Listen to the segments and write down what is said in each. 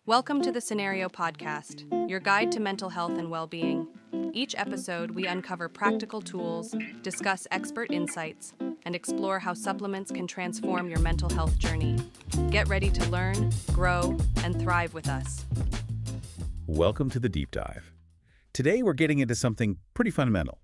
Welcome to the Scenario Podcast, your guide to mental health and well-being. Each episode, we uncover practical tools, discuss expert insights, and explore how supplements can transform your mental health journey. Get ready to learn, grow, and thrive with us. Welcome to the Deep Dive. Today, we're getting into something pretty fundamental,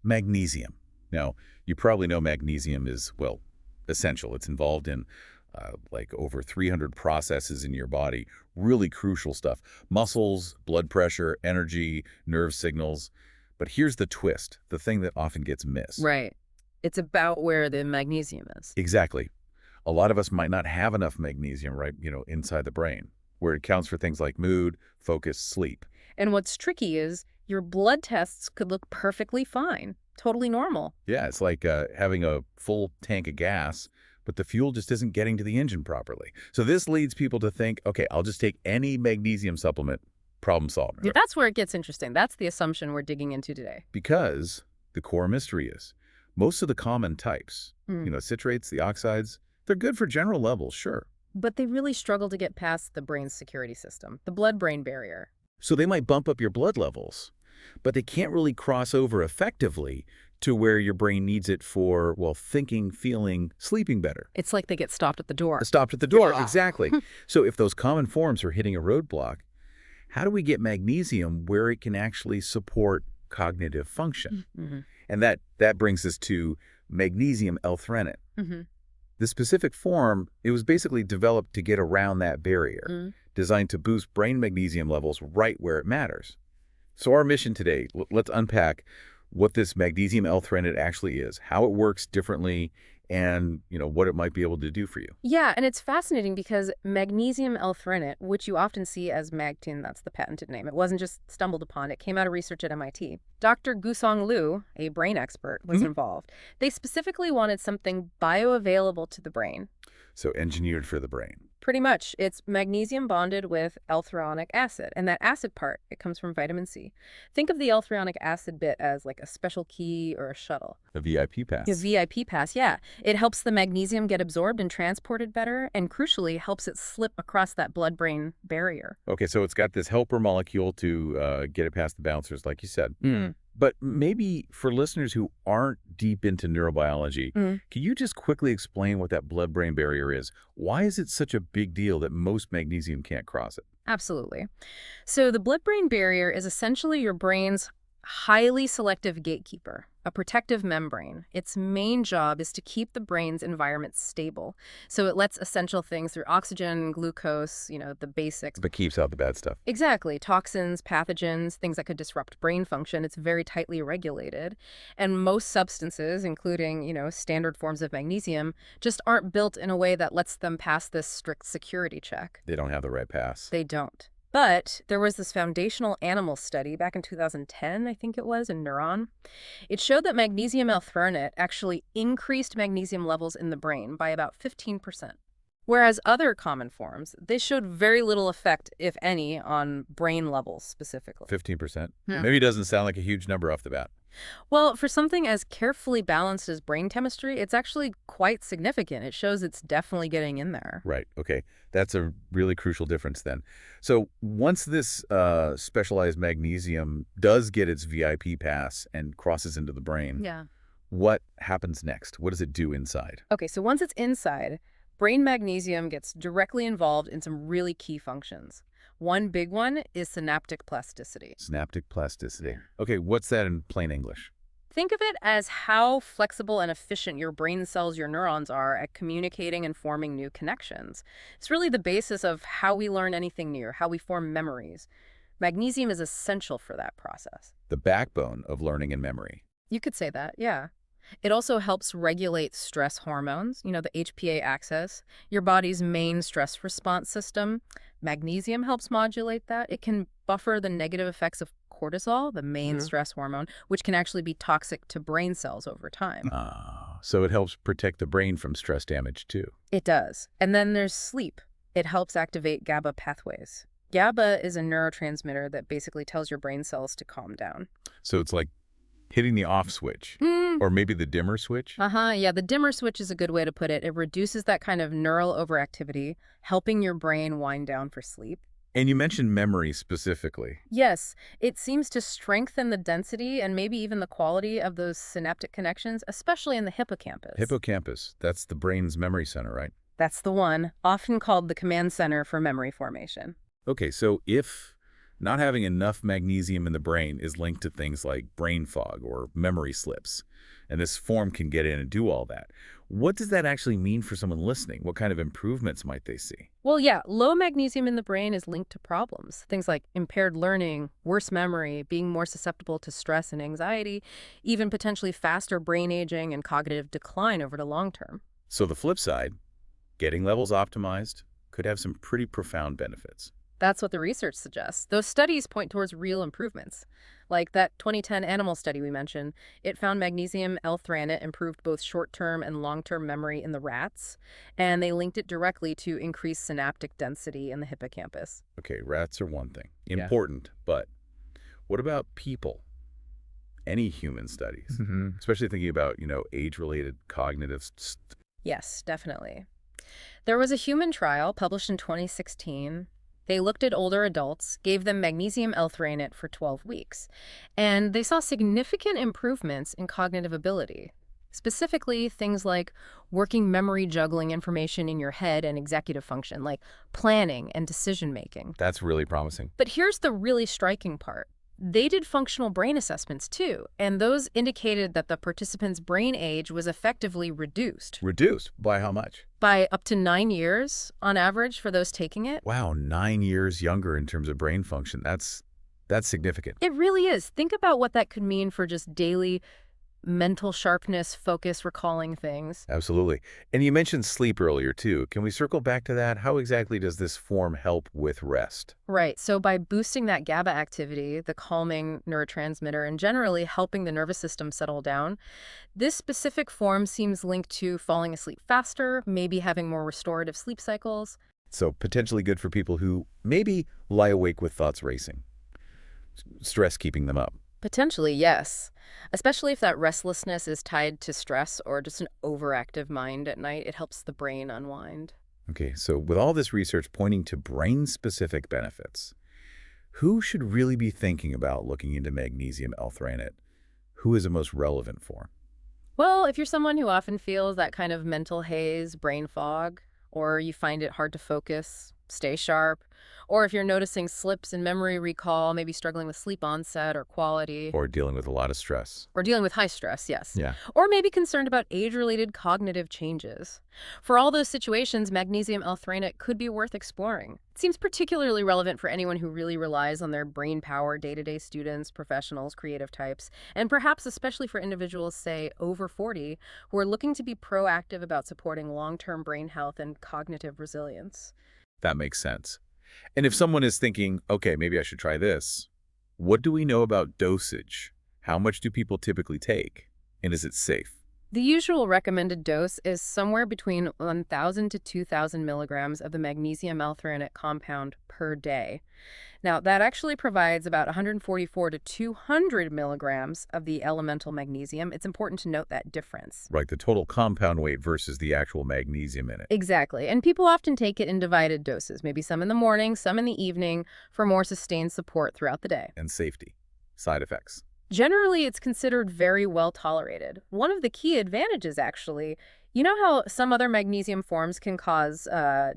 magnesium. Now, you probably know magnesium is, essential. It's involved in over 300 processes in your body, really crucial stuff. Muscles, blood pressure, energy, nerve signals. But here's the twist, the thing that often gets missed. Right. It's about where the magnesium is. Exactly. A lot of us might not have enough magnesium, inside the brain, where it counts for things like mood, focus, sleep. And what's tricky is your blood tests could look perfectly fine, totally normal. Yeah, it's like having a full tank of gas, but the fuel just isn't getting to the engine properly. So this leads people to think, okay, I'll just take any magnesium supplement, problem solved. Yeah, that's where it gets interesting. That's the assumption we're digging into today. Because the core mystery is, most of the common types, citrates, the oxides, they're good for general levels, sure. But they really struggle to get past the brain's security system, the blood-brain barrier. So they might bump up your blood levels, but they can't really cross over effectively to where your brain needs it for, thinking, feeling, sleeping better. It's like they get stopped at the door. Stopped at the door, Yeah. exactly. So if those common forms are hitting a roadblock, how do we get magnesium where it can actually support cognitive function? Mm-hmm. And that brings us to Magnesium L-Threonate. Mm-hmm. The specific form, it was basically developed to get around that barrier, designed to boost brain magnesium levels right where it matters. So our mission today, let's unpack what this Magnesium L-Threonate actually is, how it works differently, and what it might be able to do for you. Yeah, and it's fascinating because Magnesium L-Threonate, which you often see as Magtin, that's the patented name. It wasn't just stumbled upon. It came out of research at MIT. Dr. Gusong Liu, a brain expert, was involved. They specifically wanted something bioavailable to the brain. So engineered for the brain. Pretty much. It's magnesium bonded with L-threonic acid. And that acid part, it comes from vitamin C. Think of the L-threonic acid bit as like a special key or a shuttle. A VIP pass. A VIP pass, yeah. It helps the magnesium get absorbed and transported better, and crucially helps it slip across that blood-brain barrier. Okay, so it's got this helper molecule to get it past the bouncers, like you said. But maybe for listeners who aren't deep into neurobiology, can you just quickly explain what that blood-brain barrier is? Why is it such a big deal that most magnesium can't cross it? Absolutely. So the blood-brain barrier is essentially your brain's highly selective gatekeeper, a protective membrane. Its main job is to keep the brain's environment stable. So it lets essential things through oxygen, glucose, the basics. But keeps out the bad stuff. Exactly. Toxins, pathogens, things that could disrupt brain function. It's very tightly regulated. And most substances, including, standard forms of magnesium, just aren't built in a way that lets them pass this strict security check. They don't have the right pass. They don't. But there was this foundational animal study back in 2010, I think it was, in Neuron. It showed that magnesium L-Threonate actually increased magnesium levels in the brain by about 15%. Whereas other common forms, they showed very little effect, if any, on brain levels specifically. 15%? Yeah. Maybe it doesn't sound like a huge number off the bat. Well, for something as carefully balanced as brain chemistry, it's actually quite significant. It shows it's definitely getting in there. Right. Okay. That's a really crucial difference then. So once this specialized magnesium does get its VIP pass and crosses into the brain, what happens next? What does it do inside? Okay, so once it's inside, brain magnesium gets directly involved in some really key functions. One big one is synaptic plasticity. Synaptic plasticity. Okay, what's that in plain English? Think of it as how flexible and efficient your brain cells, your neurons are at communicating and forming new connections. It's really the basis of how we learn anything new, how we form memories. Magnesium is essential for that process. The backbone of learning and memory. You could say that, yeah. It also helps regulate stress hormones, the HPA axis, your body's main stress response system. Magnesium helps modulate that. It can buffer the negative effects of cortisol, the main stress hormone, which can actually be toxic to brain cells over time. So it helps protect the brain from stress damage too. It does. And then there's sleep. It helps activate GABA pathways. GABA is a neurotransmitter that basically tells your brain cells to calm down. So it's like hitting the off switch, or maybe the dimmer switch? Yeah, the dimmer switch is a good way to put it. It reduces that kind of neural overactivity, helping your brain wind down for sleep. And you mentioned memory specifically. Yes, it seems to strengthen the density and maybe even the quality of those synaptic connections, especially in the hippocampus. Hippocampus, that's the brain's memory center, right? That's the one, often called the command center for memory formation. Okay, so if not having enough magnesium in the brain is linked to things like brain fog or memory slips, and this form can get in and do all that, what does that actually mean for someone listening? What kind of improvements might they see? Well, yeah, low magnesium in the brain is linked to problems. Things like impaired learning, worse memory, being more susceptible to stress and anxiety, even potentially faster brain aging and cognitive decline over the long term. So the flip side, getting levels optimized could have some pretty profound benefits. That's what the research suggests. Those studies point towards real improvements. Like that 2010 animal study we mentioned, it found magnesium L-Threonate improved both short-term and long-term memory in the rats, and they linked it directly to increased synaptic density in the hippocampus. Okay, rats are one thing. Yeah. Important, but what about people? Any human studies? Especially thinking about, age-related cognitive Yes, definitely. There was a human trial published in 2016. They looked at older adults, gave them magnesium L-Threonate for 12 weeks, and they saw significant improvements in cognitive ability. Specifically, things like working memory juggling information in your head and executive function, like planning and decision-making. That's really promising. But here's the really striking part. They did functional brain assessments too, and those indicated that the participants' brain age was effectively reduced Reduced? By how much? by up to 9 years on average for those taking it. Wow, 9 years younger in terms of brain function. That's significant. It really is. Think about what that could mean for just daily mental sharpness, focus, recalling things. Absolutely. And you mentioned sleep earlier, too. Can we circle back to that? How exactly does this form help with rest? Right. So by boosting that GABA activity, the calming neurotransmitter, and generally helping the nervous system settle down, this specific form seems linked to falling asleep faster, maybe having more restorative sleep cycles. So potentially good for people who maybe lie awake with thoughts racing, stress keeping them up. Potentially, yes. Especially if that restlessness is tied to stress or just an overactive mind at night, it helps the brain unwind. Okay, so with all this research pointing to brain-specific benefits, who should really be thinking about looking into magnesium L-Threonate? Who is it most relevant for? Well, if you're someone who often feels that kind of mental haze, brain fog, or you find it hard to focus, stay sharp, or if you're noticing slips in memory recall, maybe struggling with sleep onset or quality, Or dealing with a lot of stress. or dealing with high stress, yes. Yeah. Or maybe concerned about age-related cognitive changes. For all those situations, magnesium L-Threonate could be worth exploring. It seems particularly relevant for anyone who really relies on their brain power, day-to-day students, professionals, creative types, and perhaps especially for individuals, say, over 40, who are looking to be proactive about supporting long-term brain health and cognitive resilience. That makes sense. And if someone is thinking, okay, maybe I should try this, what do we know about dosage? How much do people typically take? And is it safe? The usual recommended dose is somewhere between 1,000 to 2,000 milligrams of the magnesium L-Threonate compound per day. Now, that actually provides about 144 to 200 milligrams of the elemental magnesium. It's important to note that difference. Right, the total compound weight versus the actual magnesium in it. Exactly. And people often take it in divided doses, maybe some in the morning, some in the evening, for more sustained support throughout the day. And safety, side effects. Generally, it's considered very well tolerated. One of the key advantages, actually, you know how some other magnesium forms can cause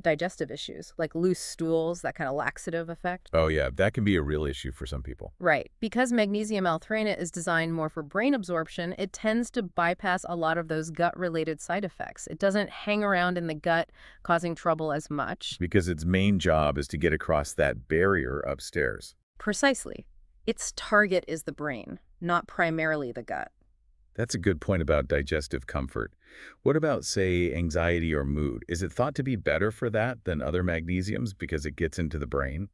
digestive issues, like loose stools, that kind of laxative effect? Oh yeah, that can be a real issue for some people. Right. Because magnesium L-Threonate is designed more for brain absorption, it tends to bypass a lot of those gut-related side effects. It doesn't hang around in the gut, causing trouble as much. Because its main job is to get across that barrier upstairs. Precisely. Its target is the brain, not primarily the gut. That's a good point about digestive comfort. What about, say, anxiety or mood? Is it thought to be better for that than other magnesiums because it gets into the brain?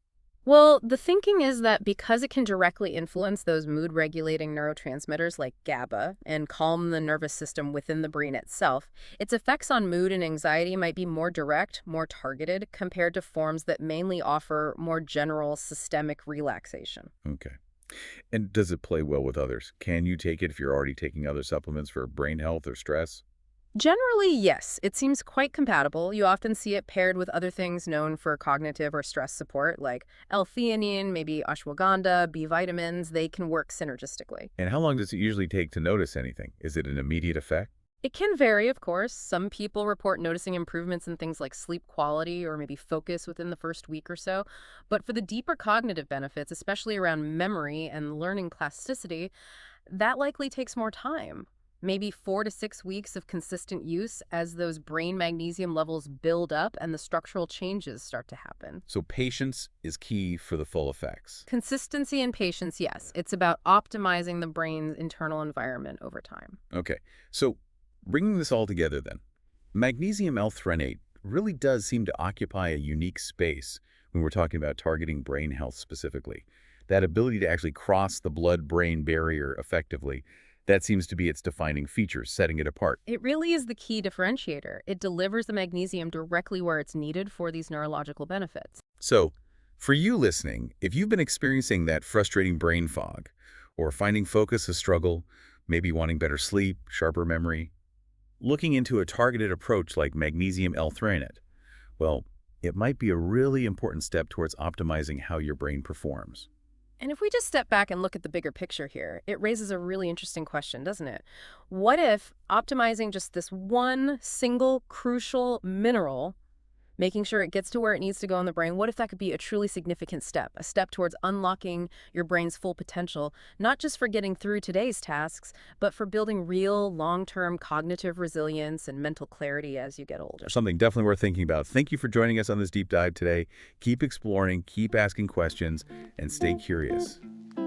Well, the thinking is that because it can directly influence those mood-regulating neurotransmitters like GABA and calm the nervous system within the brain itself, its effects on mood and anxiety might be more direct, more targeted, compared to forms that mainly offer more general systemic relaxation. Okay. And does it play well with others? Can you take it if you're already taking other supplements for brain health or stress? Generally, yes. It seems quite compatible. You often see it paired with other things known for cognitive or stress support, like L-theanine, maybe ashwagandha, B vitamins. They can work synergistically. And how long does it usually take to notice anything? Is it an immediate effect? It can vary, of course. Some people report noticing improvements in things like sleep quality or maybe focus within the first week or so. But for the deeper cognitive benefits, especially around memory and learning plasticity, that likely takes more time. Maybe 4 to 6 weeks of consistent use as those brain magnesium levels build up and the structural changes start to happen. So patience is key for the full effects. Consistency and patience, yes. It's about optimizing the brain's internal environment over time. Okay, so bringing this all together then, magnesium L-threonate really does seem to occupy a unique space when we're talking about targeting brain health specifically. That ability to actually cross the blood-brain barrier effectively, that seems to be its defining feature, setting it apart. It really is the key differentiator. It delivers the magnesium directly where it's needed for these neurological benefits. So, for you listening, if you've been experiencing that frustrating brain fog, or finding focus a struggle, maybe wanting better sleep, sharper memory, looking into a targeted approach like magnesium L-threonate, well, it might be a really important step towards optimizing how your brain performs. And if we just step back and look at the bigger picture here, it raises a really interesting question, doesn't it? What if optimizing just this one single crucial mineral, making sure it gets to where it needs to go in the brain, what if that could be a truly significant step, a step towards unlocking your brain's full potential, not just for getting through today's tasks, but for building real long-term cognitive resilience and mental clarity as you get older? Something definitely worth thinking about. Thank you for joining us on this deep dive today. Keep exploring, keep asking questions, and stay curious.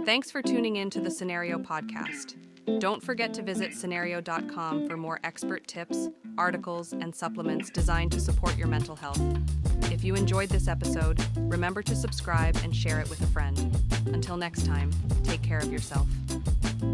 Thanks for tuning in to the Scenario Podcast. Don't forget to visit scenario.com for more expert tips, articles, and supplements designed to support your mental health. If you enjoyed this episode, remember to subscribe and share it with a friend. Until next time, take care of yourself.